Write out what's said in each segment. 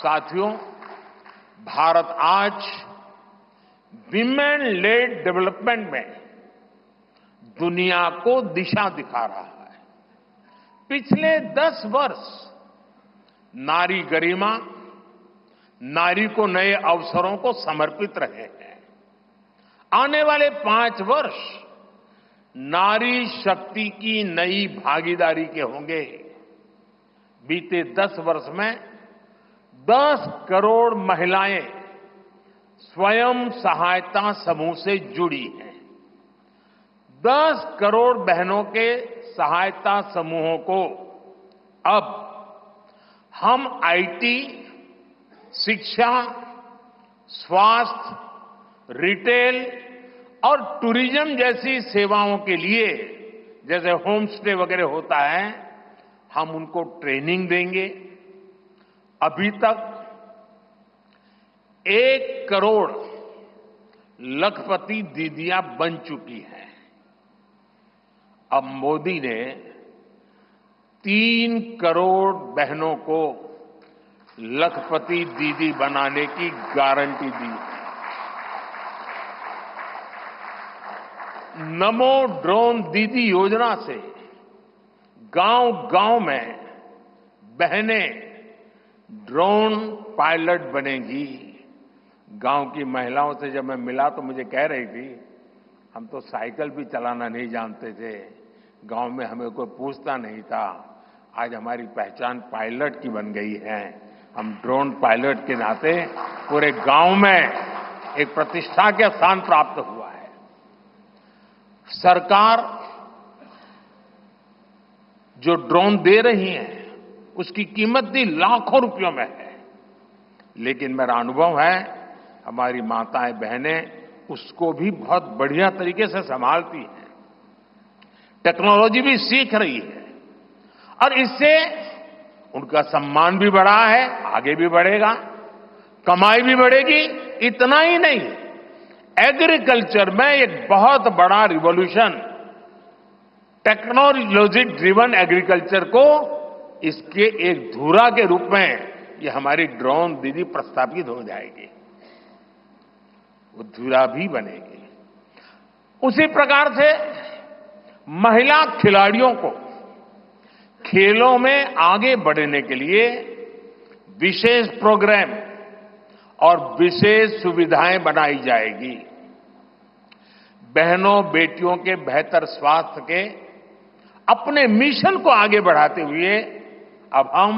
साथियों, भारत आज women lead development में दुनिया को दिशा दिखा रहा है। पिछले 10 वर्ष नारी गरिमा, नारी को नए अवसरों को समर्पित रहे हैं। आने वाले 5 वर्ष नारी शक्ति की नई भागीदारी के होंगे। बीते 10 वर्ष में 10 करोड़ महिलाएं स्वयं सहायता समूह से जुड़ी हैं। 10 करोड़ बहनों के सहायता समूहों को अब हम आईटी, शिक्षा, स्वास्थ्य, रिटेल और टूरिज्म जैसी सेवाओं के लिए, जैसे होम स्टे वगैरह होता है, हम उनको ट्रेनिंग देंगे। अभी तक 1 करोड़ लखपति दीदियां बन चुकी हैं। अब मोदी ने 3 करोड़ बहनों को लखपति दीदी बनाने की गारंटी दी है। नमो ड्रोन दीदी योजना से गांव-गांव में बहनें ड्रोन पायलट बनेंगी। गांव की महिलाओं से जब मैं मिला तो मुझे कह रही थी, हम तो साइकिल भी चलाना नहीं जानते थे, गांव में हमें कोई पूछता नहीं था। आज हमारी पहचान पायलट की बन गई है। हम ड्रोन पायलट के नाते पूरे गांव में एक प्रतिष्ठा का स्थान प्राप्त हुआ है। सरकार जो ड्रोन दे रही है उसकी कीमत भी लाखों रुपयों में है, लेकिन मेरा अनुभव है हमारी माताएं बहनें उसको भी बहुत बढ़िया तरीके से संभालती हैं। टेक्नोलॉजी भी सीख रही है और इससे उनका सम्मान भी बढ़ा है, आगे भी बढ़ेगा, कमाई भी बढ़ेगी। इतना ही नहीं, एग्रीकल्चर में एक बहुत बड़ा रिवॉल्यूशन, टेक्नोलॉजी ड्रिवन एग्रीकल्चर को इसके एक धुरा के रूप में ये हमारी ड्रोन दीदी प्रस्थापित हो जाएगी, वो धुरा भी बनेगी। उसी प्रकार से महिला खिलाड़ियों को खेलों में आगे बढ़ने के लिए विशेष प्रोग्राम और विशेष सुविधाएं बनाई जाएगी। बहनों बेटियों के बेहतर स्वास्थ्य के अपने मिशन को आगे बढ़ाते हुए अब हम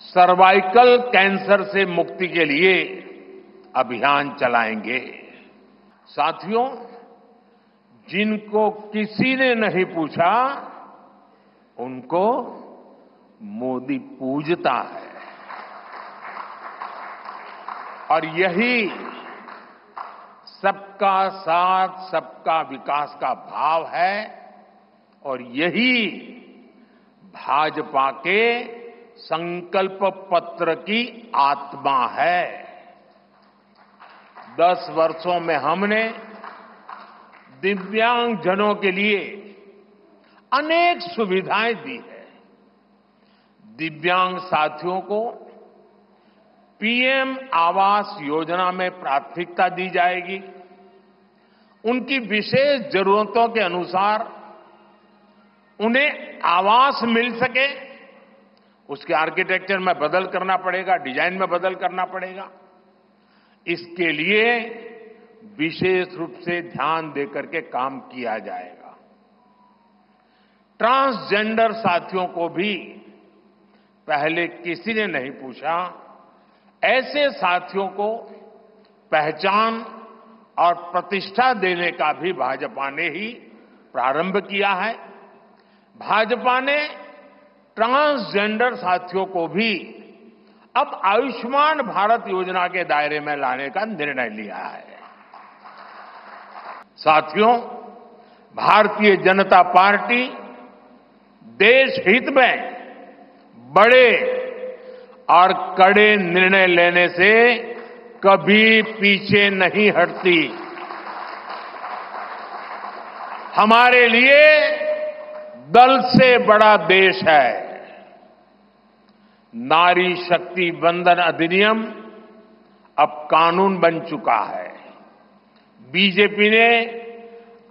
सर्वाइकल कैंसर से मुक्ति के लिए अभियान चलाएंगे। साथियों, जिनको किसी ने नहीं पूछा उनको मोदी पूजता है, और यही सबका साथ सबका विकास का भाव है, और यही भाजपा के संकल्प पत्र की आत्मा है। 10 वर्षों में हमने दिव्यांगजनों के लिए अनेक सुविधाएं दी है। दिव्यांग साथियों को पीएम आवास योजना में प्राथमिकता दी जाएगी। उनकी विशेष जरूरतों के अनुसार उन्हें आवास मिल सके, उसके आर्किटेक्चर में बदल करना पड़ेगा, डिजाइन में बदल करना पड़ेगा। इसके लिए विशेष रूप से ध्यान देकर के काम किया जाएगा। ट्रांसजेंडर साथियों को भी पहले किसी ने नहीं पूछा, ऐसे साथियों को पहचान और प्रतिष्ठा देने का भी भाजपा ने ही प्रारंभ किया है। भाजपा ने ट्रांसजेंडर साथियों को भी अब आयुष्मान भारत योजना के दायरे में लाने का निर्णय लिया है। साथियों, भारतीय जनता पार्टी देश हित में बड़े और कड़े निर्णय लेने से कभी पीछे नहीं हटती। हमारे लिए दल से बड़ा देश है। नारी शक्ति वंदन अधिनियम अब कानून बन चुका है। बीजेपी ने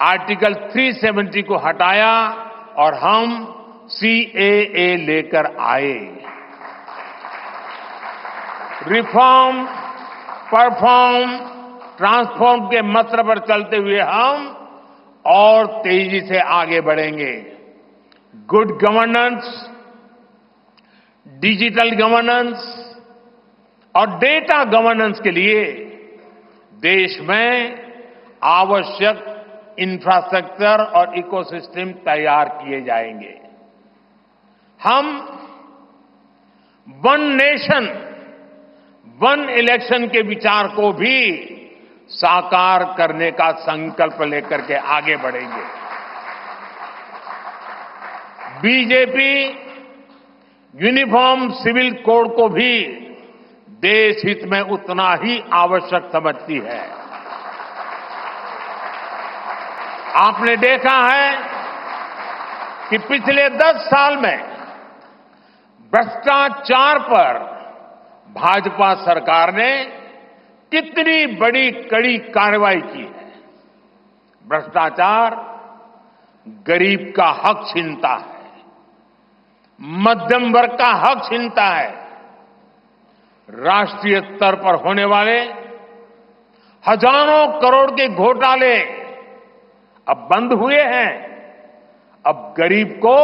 आर्टिकल 370 को हटाया और हम सीएए लेकर आए। रिफॉर्म, परफॉर्म, ट्रांसफॉर्म के मंत्र पर चलते हुए हम और तेजी से आगे बढ़ेंगे। गुड गवर्नेंस, डिजिटल गवर्नेंस और डेटा गवर्नेंस के लिए देश में आवश्यक इंफ्रास्ट्रक्चर और इकोसिस्टम तैयार किए जाएंगे। हम वन नेशन, वन इलेक्शन के विचार को भी साकार करने का संकल्प लेकर के आगे बढ़ेंगे। बीजेपी यूनिफॉर्म सिविल कोड को भी देश हित में उतना ही आवश्यक समझती है। आपने देखा है कि पिछले 10 साल में भ्रष्टाचार पर भाजपा सरकार ने कितनी बड़ी कड़ी कार्रवाई की है। भ्रष्टाचार गरीब का हक छीनता है, मध्यम वर्ग का हक छीनता है। राष्ट्रीय स्तर पर होने वाले हजारों करोड़ के घोटाले अब बंद हुए हैं। अब गरीब को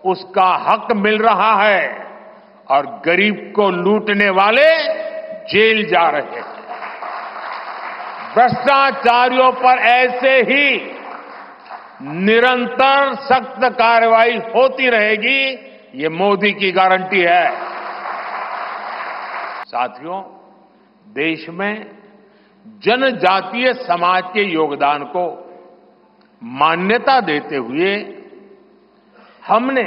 उसका हक मिल रहा है और गरीब को लूटने वाले जेल जा रहे हैं। भ्रष्टाचारियों पर ऐसे ही निरंतर सख्त कार्रवाई होती रहेगी, ये मोदी की गारंटी है। साथियों, देश में जनजातीय समाज के योगदान को मान्यता देते हुए हमने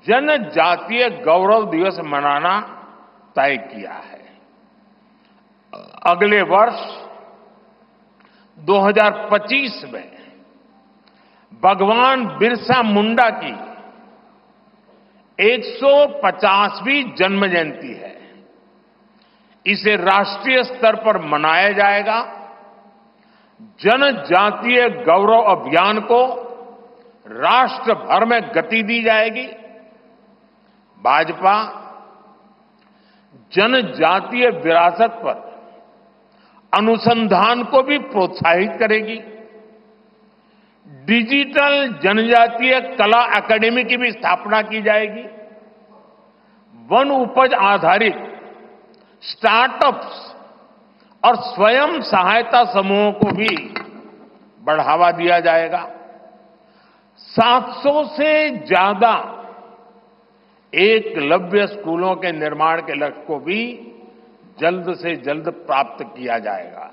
जनजातीय गौरव दिवस मनाना तय किया है। अगले वर्ष 2025 में भगवान बिरसा मुंडा की 150वीं जन्म जयंती है। इसे राष्ट्रीय स्तर पर मनाया जाएगा। जनजातीय गौरव अभियान को राष्ट्र भर में गति दी जाएगी। भाजपा जनजातीय विरासत पर अनुसंधान को भी प्रोत्साहित करेगी। डिजिटल जनजातीय कला अकादमी की भी स्थापना की जाएगी। वन उपज आधारित स्टार्टअप्स और स्वयं सहायता समूहों को भी बढ़ावा दिया जाएगा। 700 से ज्यादा एकलव्य स्कूलों के निर्माण के लक्ष्य को भी जल्द से जल्द प्राप्त किया जाएगा।